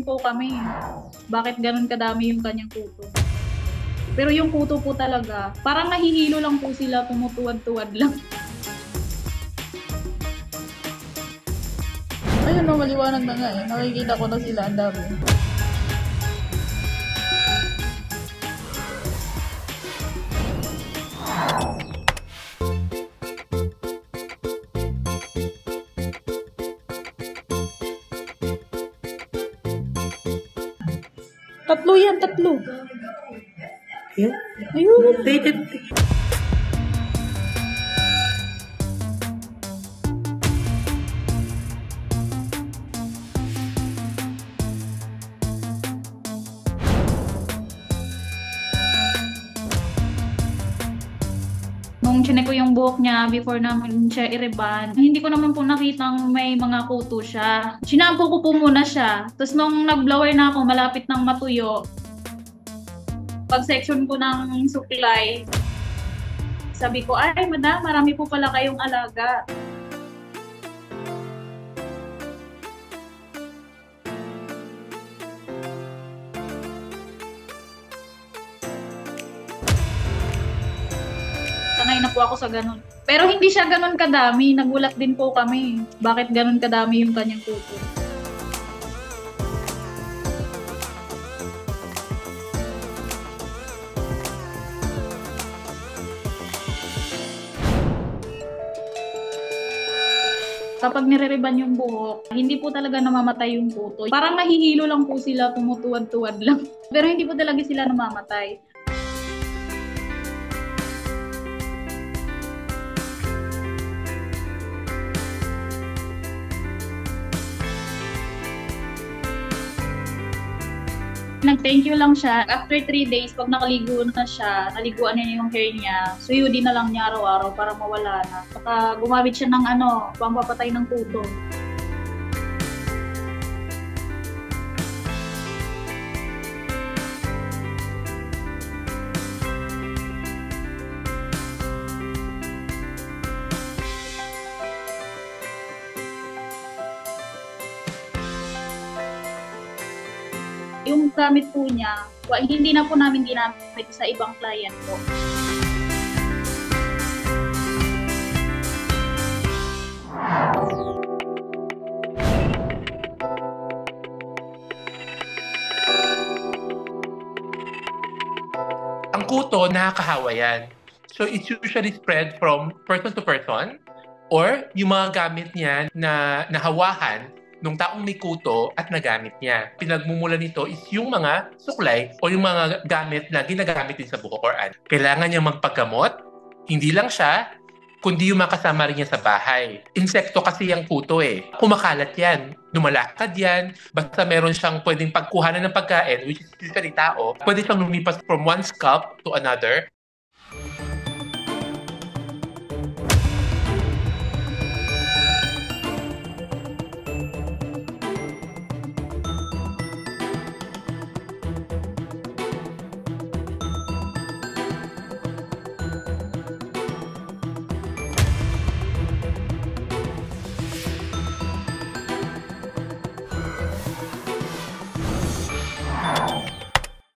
din po kami. Bakit ganun kadami yung kanyang kuto? Pero yung kuto po talaga, parang nahihilo lang po sila, tumutuwad-tuwad lang. Ayun na, maliwanag na nga eh. Nakikita ko na sila, ang dami. Tatlo yan, tatlo. Ayun. Ayun. Dated. Nung chinek ko yung buhok niya before naman siya i-rebond, hindi ko naman po nakitang may mga kuto siya. Sinampo ko po muna siya. Tapos nung nag-blower na ako, malapit ng matuyo, pag section ko ng suklay, sabi ko, ay madam, marami po pala kayong alaga. Sanay na po ako sa ganun. Pero hindi siya ganun kadami. Nagulat din po kami. Bakit ganun kadami yung kanyang kuto? Kapag nire-reban yung buhok, hindi po talaga namamatay yung kuto. Parang nahihilo lang po sila, tumutuwad-tuwad lang. Pero hindi po talaga sila namamatay. Nag-thank you lang siya. After 3 days, pag nakaligo na siya, naliguan niya yung hair niya, suyudin na lang niya araw-araw para mawala na. Saka gumamit siya ng pampapatay ng kuto. Yung gamit po niya, hindi na po namin ginamit sa ibang client po. Ang kuto, nakakahawa yan. So it's usually spread from person to person or yung mga gamit niya na nahawahan nung taong may kuto at nagamit niya. Pinagmumula nito is yung mga suklay o yung mga gamit na ginagamit din sa buhok or ano. Kailangan niya magpaggamot, hindi lang siya, kundi yung makasama rin niya sa bahay. Insekto kasi yung kuto eh. Kumakalat yan, lumalakad yan, basta meron siyang pwedeng pagkuhanan ng pagkain, which is usually tao, pwede siyang lumipas from one scalp to another.